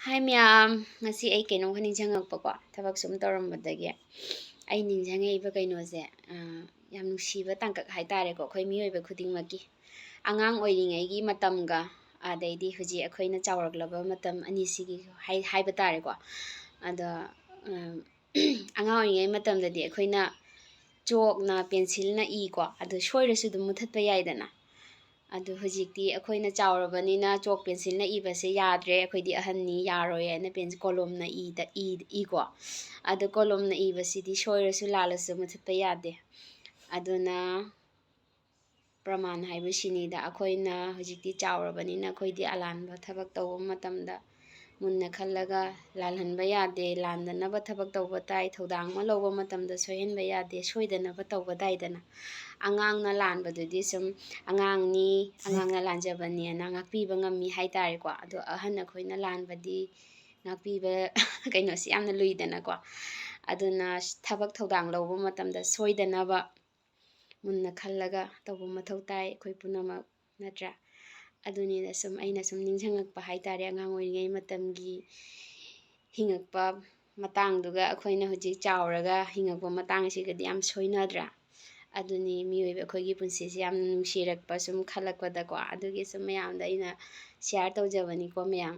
ꯍꯥꯏ ꯃꯌꯥꯝ, ꯉꯁꯤ ꯑꯩ ꯀꯩꯅꯣꯝꯈ ꯅꯤꯡꯁꯤꯡꯉꯛꯄꯀꯣ ꯊꯕꯛ ꯁꯨꯝ ꯇꯧꯔꯝꯕꯗꯒꯤ ꯑꯩ ꯅꯤꯡꯁꯤꯡꯉꯛꯏꯕ ꯀꯩꯅꯣꯁꯦ ꯌꯥꯝ ꯅꯨꯡꯁꯤꯕ ꯇꯥꯡꯀꯛ ꯍꯥꯏꯇꯥꯔꯦꯀꯣ ꯑꯩꯈꯣꯏ ꯃꯤꯑꯣꯏꯕ ꯈꯨꯗꯤꯡꯃꯛꯀꯤ ꯑꯉꯥꯡ ꯑꯣꯏꯔꯤꯉꯩꯒꯤ ꯃꯇꯝꯒ ꯑꯗꯩꯗꯤ ꯍꯧꯖꯤꯛ ꯑꯩꯈꯣꯏꯅ ꯆꯥꯎꯔꯛꯂꯕ ꯃꯇꯝ ꯑꯅꯤꯁꯤꯒꯤ ꯍꯥꯏꯕ ꯇꯥꯔꯦꯀꯣ ꯑꯗ ꯑꯉꯥꯡ ꯑꯣꯏꯔꯤꯉꯩ ꯃꯇꯝꯗꯗꯤ ꯑꯩꯈꯣꯏꯅ ꯆꯣꯛꯅ ꯄꯦꯟꯁꯤꯜꯅ ꯏꯀꯣ ꯑꯗꯨ ꯁꯣꯏꯔꯁꯨ ꯑꯗꯨꯝ ꯃꯨꯊꯠꯄ ꯌꯥꯏꯗꯅ ꯑꯗꯨ ꯍꯧꯖꯤꯛꯇꯤ ꯑꯩꯈꯣꯏꯅ ꯆꯥꯎꯔꯕꯅꯤꯅ ꯆꯣꯛ ꯄꯦꯟꯁꯤꯜꯅ ꯏꯕꯁꯦ ꯌꯥꯗ꯭ꯔꯦ ꯑꯩꯈꯣꯏꯗꯤ ꯑꯍꯟꯅꯤ ꯌꯥꯔꯣꯏ ꯍꯥꯏꯅ ꯀꯣꯂꯣꯝꯅ ꯏꯀꯣ ꯑꯗꯨ ꯀꯣꯂꯣꯝꯅ ꯏꯕꯁꯤꯗꯤ ꯁꯣꯏꯔꯁꯨ ꯂꯥꯜꯂꯁꯨ ꯃꯨꯊꯠꯄ ꯌꯥꯗꯦ ꯑꯗꯨꯅ ꯄ꯭ꯔꯃꯥꯟ ꯍꯥꯏꯕꯁꯤꯅꯤꯗ ꯑꯩꯈꯣꯏꯅ ꯍꯧꯖꯤꯛꯇꯤ ꯆꯥꯎꯔꯕꯅꯤꯅ ꯑꯩꯈꯣꯏꯗꯤ ꯑꯂꯥꯟꯕ ꯊꯕꯛ ꯇꯧꯕ ꯃꯇꯝꯗ ꯃꯨꯟꯅ ꯈꯜꯂꯒ ꯂꯥꯜꯍꯟꯕ ꯌꯥꯗꯦ ꯂꯥꯟꯗꯅꯕ ꯊꯕꯛ ꯇꯧꯕ ꯇꯥꯏ ꯊꯧꯗꯥꯡ ꯑꯃ ꯂꯧꯕ ꯃꯇꯝꯗ ꯁꯣꯏꯍꯟꯕ ꯌꯥꯗꯦ ꯁꯣꯏꯗꯅꯕ ꯇꯧꯕ ꯇꯥꯏꯗꯅ ꯑꯉꯥꯡꯅ ꯂꯥꯟꯕꯗꯨꯗꯤ ꯁꯨꯝ ꯑꯉꯥꯡꯅꯤ ꯑꯉꯥꯡꯅ ꯂꯥꯟꯖꯕꯅꯦꯅ ꯉꯥꯛꯄꯤꯕ ꯉꯝꯃꯤ ꯍꯥꯏꯇꯥꯔꯦꯀꯣ ꯑꯗꯣ ꯑꯍꯟ ꯑꯩꯈꯣꯏꯅ ꯂꯥꯟꯕꯗꯤ ꯉꯥꯛꯄꯤꯕ ꯀꯩꯅꯣꯁꯤ ꯌꯥꯝꯅ ꯂꯨꯏꯗꯅꯀꯣ ꯑꯗꯨꯅ ꯊꯕꯛ ꯊꯧꯗꯥꯡ ꯂꯧꯕ ꯃꯇꯝꯗ ꯁꯣꯏꯗꯅꯕ ꯃꯨꯟꯅ ꯈꯜꯂꯒ ꯇꯧꯕ ꯃꯊꯧ ꯇꯥꯏ ꯑꯩꯈꯣꯏ ꯄꯨꯝꯅꯃꯛ ꯅꯠꯇ꯭ꯔꯥ ꯑꯗꯨꯅꯤꯅ ꯁꯨꯝ ꯑꯩꯅ ꯁꯨꯝ ꯅꯤꯡꯁꯤꯡꯉꯛꯄ ꯍꯥꯏꯇꯥꯔꯦ ꯑꯉꯥꯡ ꯑꯣꯏꯔꯤꯉꯩ ꯃꯇꯝꯒꯤ ꯍꯤꯡꯉꯛꯄ ꯃꯇꯥꯡꯗꯨꯒ ꯑꯩꯈꯣꯏꯅ ꯍꯧꯖꯤꯛ ꯆꯥꯎꯔꯒ ꯍꯤꯡꯉꯛꯄ ꯃꯇꯥꯡꯁꯤꯒꯗꯤ ꯌꯥꯝ ꯁꯣꯏꯅꯗ꯭ꯔꯥ ꯑꯗꯨꯅꯤ ꯃꯤꯑꯣꯏꯕ ꯑꯩꯈꯣꯏꯒꯤ ꯄꯨꯟꯁꯤꯁꯦ ꯌꯥꯝꯅ ꯅꯨꯡꯁꯤꯔꯛꯄ ꯁꯨꯝ ꯈꯜꯂꯛꯄꯗꯀꯣ ꯑꯗꯨꯒꯤ ꯁꯨꯝ ꯃꯌꯥꯝꯗ ꯑꯩꯅ ꯁꯤꯌꯥꯔ ꯇꯧꯖꯕꯅꯤꯀꯣ ꯃꯌꯥꯝ